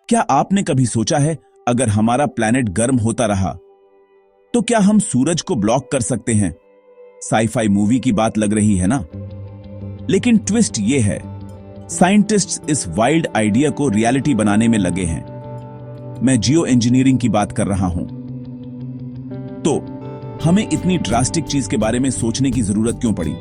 क्या आपने कभी सोचा है, अगर हमारा प्लैनेट गर्म होता रहा तो क्या हम सूरज को ब्लॉक कर सकते हैं? साईफाई मूवी की बात लग रही है ना? लेकिन ट्विस्ट ये है, साइंटिस्ट्स इस वाइल्ड आइडिया को रियलिटी बनाने में लगे हैं। मैं जियो इंजीनियरिंग की बात कर रहा हूं। तो हमें इतनी ड्रास्टिक चीज के बारे में सोचने की जरूरत क्यों पड़ी?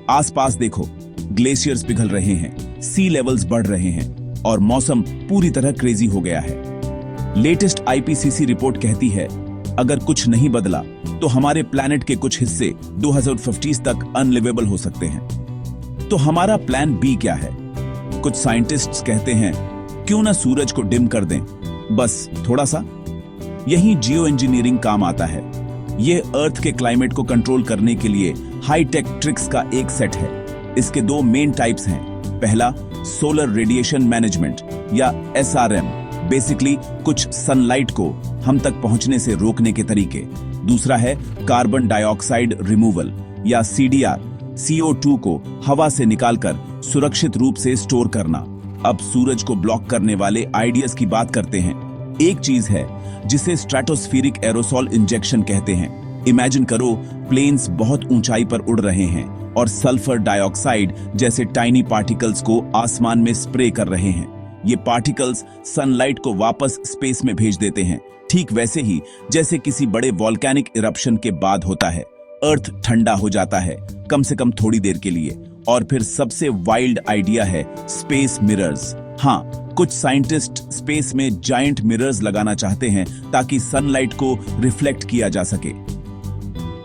आसपास देखो, ग्लेशियर्स पिघल रहे हैं, सी लेवल्स बढ़ रहे हैं और मौसम पूरी तरह क्रेजी हो गया है। लेटेस्ट आईपीसीसी रिपोर्ट कहती है, अगर कुछ नहीं बदला तो हमारे प्लैनेट के कुछ हिस्से 2050 तक अनलिवेबल हो सकते हैं। तो हमारा प्लान बी क्या है? कुछ साइंटिस्ट्स कहते हैं, क्यों ना सूरज को डिम कर दें, बस थोड़ा सा। यही जियो इंजीनियरिंग काम आता है। यह अर्थ के क्लाइमेट को कंट्रोल करने के लिए हाई टेक ट्रिक्स का एक सेट है। इसके दो मेन टाइप्स हैं। पहला, सोलर रेडिएशन मैनेजमेंट या SRM, बेसिकली कुछ सनलाइट को हम तक पहुंचने से रोकने के तरीके। दूसरा है कार्बन डाइऑक्साइड रिमूवल या CDR, CO2 को हवा से निकालकर सुरक्षित रूप से स्टोर करना। अब सूरज को ब्लॉक करने वाले आइडियाज की बात करते हैं। एक चीज है जिसे स्ट्रेटोस्फेरिक एरोसॉल इंजेक्शन कहते हैं। इमेजिन करो, प्लेन्स बहुत ऊंचाई पर उड़ रहे हैं और सल्फर डाइऑक्साइड जैसे टाइनी पार्टिकल्स को आसमान में स्प्रे कर रहे हैं। ये पार्टिकल्स सनलाइट को वापस स्पेस में भेज देते हैं, ठीक वैसे ही जैसे किसी बड़े वॉल्केनिक इरप्शन के बाद होता है। अर्थ ठंडा हो जाता है, कम से कम थोड़ी देर के लिए। और फिर सबसे वाइल्ड आइडिया है स्पेस मिरर्स। हाँ, कुछ साइंटिस्ट स्पेस में जायंट मिरर्स लगाना चाहते हैं ताकि सनलाइट को रिफ्लेक्ट किया जा सके।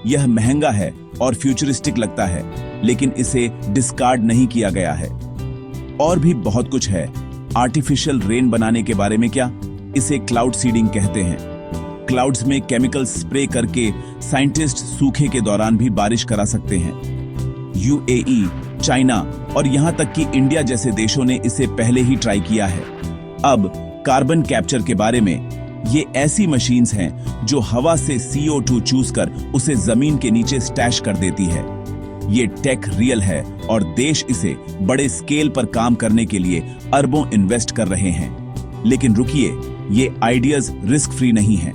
यह महंगा है और फ्यूचरिस्टिक लगता है, लेकिन इसे डिस्कार्ड नहीं किया गया है। और भी बहुत कुछ है। आर्टिफिशियल रेन बनाने के बारे में क्या? इसे क्लाउड सीडिंग कहते हैं। क्लाउड्स में केमिकल स्प्रे करके साइंटिस्ट सूखे के दौरान भी बारिश करा सकते हैं। UAE, चाइना और यहां तक कि इंडिया जैसे देशों ने इसे पहले ही ट्राई किया है। अब कार्बन कैप्चर के बारे में, ये ऐसी मशीन्स हैं जो हवा से CO2 चूस कर उसे जमीन के नीचे स्टैश कर देती है। ये टेक रियल है और देश इसे बड़े स्केल पर काम करने के लिए अरबों इन्वेस्ट कर रहे हैं। लेकिन रुकिए, ये आइडियाज रिस्क फ्री नहीं हैं।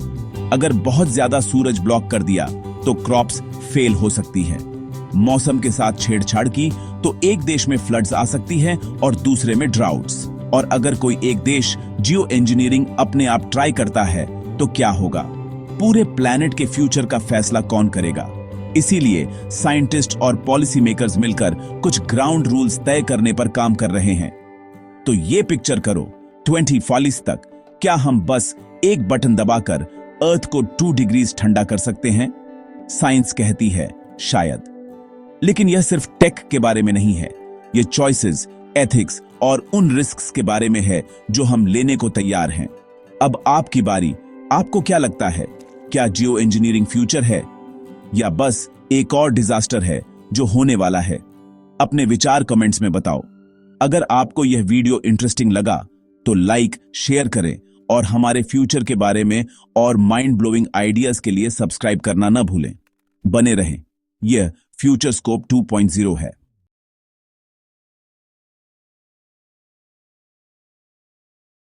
अगर बहुत ज्यादा सूरज ब्लॉक कर दिया तो क्रॉप्स फेल हो सकती है। मौसम के साथ छेड़छाड़ की तो एक देश में फ्लड्स आ सकती है और दूसरे में ड्राउट्स। और अगर कोई एक देश जियो इंजीनियरिंग अपने आप ट्राई करता है तो क्या होगा? पूरे प्लैनेट के फ्यूचर का फैसला कौन करेगा? इसीलिए साइंटिस्ट और पॉलिसी मेकर्स मिलकर कुछ ग्राउंड रूल्स तय करने पर काम कर रहे हैं। तो ये पिक्चर करो, 2040 तक क्या हम बस एक बटन दबाकर अर्थ को 2 डिग्रीज ठंडा कर सकते हैं? साइंस कहती है शायद। लेकिन यह सिर्फ टेक के बारे में नहीं है। यह चॉइसेस, एथिक्स और उन रिस्क्स के बारे में है जो हम लेने को तैयार हैं। अब आपकी बारी। आपको क्या लगता है, क्या जियो इंजीनियरिंग फ्यूचर है या बस एक और डिजास्टर है जो होने वाला है? अपने विचार कमेंट्स में बताओ। अगर आपको यह वीडियो इंटरेस्टिंग लगा तो लाइक, शेयर करें और हमारे फ्यूचर के बारे में और माइंड ब्लोइंग आइडियाज के लिए सब्सक्राइब करना न भूलें। बने रहें। यह फ्यूचर स्कोप 2.0 है।